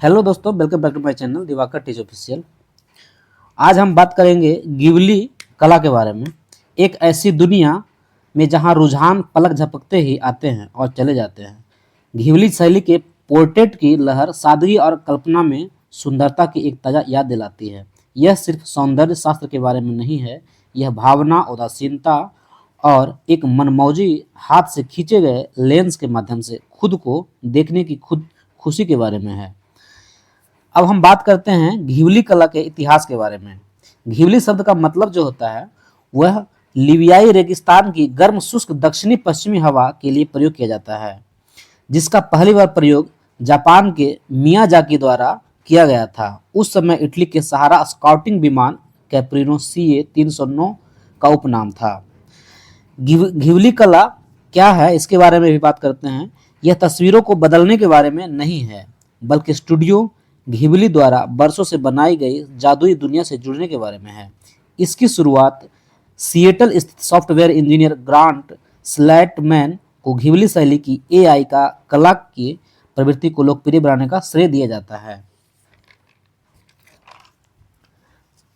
Hello दोस्तों, welcome back to my channel Diwakar teach official. आज हम बात करेंगे घिवली कला के बारे में। एक ऐसी दुनिया में जहां रुझान पलक झपकते ही आते हैं और चले जाते हैं। घिवली शैली के पोर्ट्रेट की लहर सादगी और कल्पना में सुंदरता की एक ताज़ा याद दिलाती है। यह सिर्फ सौंदर्य शास्त्र के बारे में नहीं है, यह भावना, उदासीनता और एक मनमौजी हाथ से खींचे गए लेंस के माध्यम से खुद को देखने की खुद खुशी के बारे में है। अब हम बात करते हैं घिवली कला के इतिहास के बारे में। घिवली शब्द का मतलब जो होता है वह लीबियाई रेगिस्तान की गर्म शुष्क दक्षिणी पश्चिमी हवा के लिए प्रयोग किया जाता है, जिसका पहली बार प्रयोग जापान के मियाजाकी द्वारा किया गया था। उस समय इटली के सहारा स्काउटिंग विमान कैप्रिनो CA 309 का उपनाम था। घिवली कला क्या है, इसके बारे में भी बात करते हैं। यह तस्वीरों को बदलने के बारे में नहीं है, बल्कि स्टूडियो घिवली द्वारा बरसों से बनाई गई जादुई दुनिया से जुड़ने के बारे में है। इसकी शुरुआत सिएटल स्थित सॉफ्टवेयर इंजीनियर ग्रांट स्लैटमैन को घिवली शैली की AI का कला की प्रवृत्ति को लोकप्रिय बनाने का श्रेय दिया जाता है।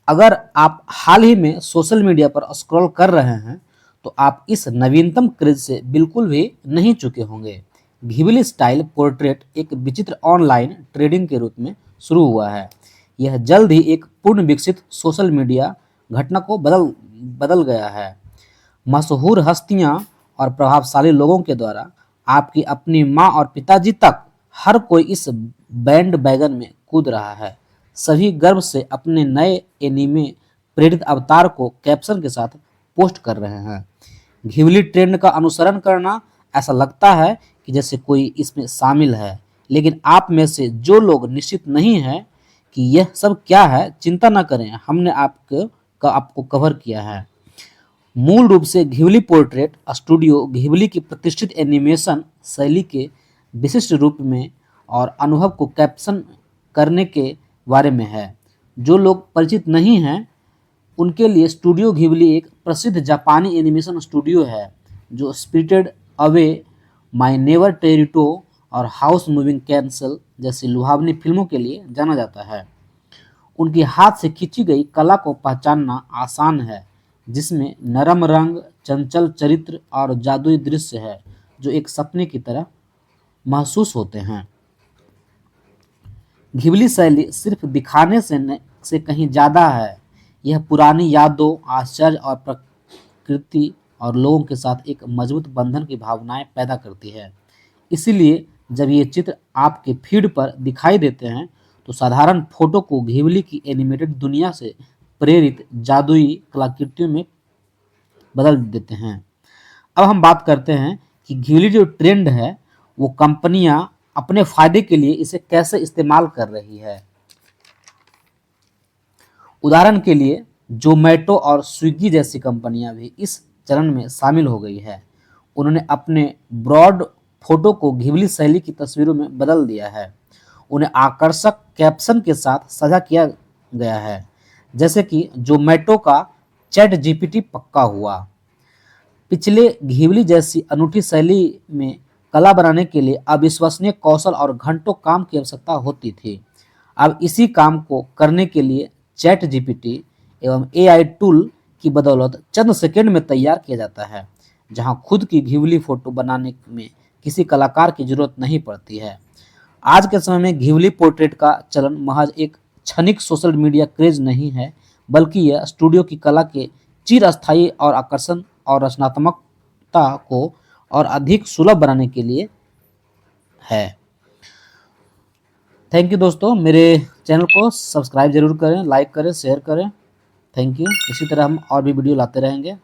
अगर आप हाल ही में सोशल मीडिया पर स्क्रॉल कर रहे हैं तो आप इस नवीनतम क्रेज से बिल्कुल भी नहीं चुके होंगे। घिवली स्टाइल पोर्ट्रेट एक विचित्र ऑनलाइन ट्रेडिंग के रूप में शुरू हुआ है। यह जल्द ही एक पूर्ण विकसित सोशल मीडिया घटना को बदल बदल गया है। मशहूर हस्तियां और प्रभावशाली लोगों के द्वारा आपकी अपनी माँ और पिताजी तक हर कोई इस बैंड बैगन में कूद रहा है। सभी गर्व से अपने नए एनीमे प्रेरित अवतार को कैप्शन के साथ पोस्ट कर रहे हैं। घिवली ट्रेंड का अनुसरण करना ऐसा लगता है कि जैसे कोई इसमें शामिल है, लेकिन आप में से जो लोग निश्चित नहीं है कि यह सब क्या है, चिंता न करें, हमने आपको कवर किया है। मूल रूप से घिवली पोर्ट्रेट स्टूडियो घिवली की प्रतिष्ठित एनिमेशन शैली के विशिष्ट रूप में और अनुभव को कैप्शन करने के बारे में है। जो लोग परिचित नहीं हैं उनके लिए स्टूडियो घिवली एक प्रसिद्ध जापानी एनिमेशन स्टूडियो है जो स्पिरिटेड अवे, माय नेवर टेरिटो और हाउस मूविंग कैंसल जैसी लुभावनी फिल्मों के लिए जाना जाता है। उनकी हाथ से खींची गई कला को पहचानना आसान है, जिसमें नरम रंग, चंचल चरित्र और जादुई दृश्य है जो एक सपने की तरह महसूस होते हैं। घिवली शैली सिर्फ दिखाने से कहीं ज़्यादा है। यह पुरानी यादों, आश्चर्य और प्रकृति और लोगों के साथ एक मजबूत बंधन की भावनाएं पैदा करती है। इसीलिए जब ये चित्र आपके फीड पर दिखाई देते हैं तो साधारण फोटो को घिवली की एनिमेटेड दुनिया से प्रेरित जादुई कलाकृतियों में बदल देते हैं। अब हम बात करते हैं कि घिवली जो ट्रेंड है वो कंपनियां अपने फायदे के लिए इसे कैसे इस्तेमाल कर रही है। उदाहरण के लिए जोमेटो और स्विगी जैसी कंपनियां भी इस चरण में शामिल हो गई है। उन्होंने अपने ब्रॉड फोटो को घिवली शैली की तस्वीरों में बदल दिया है। उन्हें आकर्षक कैप्शन के साथ साझा किया गया है, जैसे कि जोमेटो का चैट GPT पक्का हुआ। पिछले घिवली जैसी अनूठी शैली में कला बनाने के लिए अविश्वसनीय कौशल और घंटों काम की आवश्यकता होती थी। अब इसी काम को करने के लिए चैट GPT एवं AI टूल की बदौलत चंद सेकंड में तैयार किया जाता है, जहां खुद की घिवली फोटो बनाने में किसी कलाकार की जरूरत नहीं पड़ती है। आज के समय में घिवली पोर्ट्रेट का चलन महज एक क्षणिक सोशल मीडिया क्रेज नहीं है, बल्कि यह स्टूडियो की कला के चिरस्थायी और आकर्षण और रचनात्मकता को और अधिक सुलभ बनाने के लिए है। थैंक यू दोस्तों, मेरे चैनल को सब्सक्राइब जरूर करें, लाइक करें, शेयर करें। Thank you. इसी तरह हम और भी वीडियो लाते रहेंगे।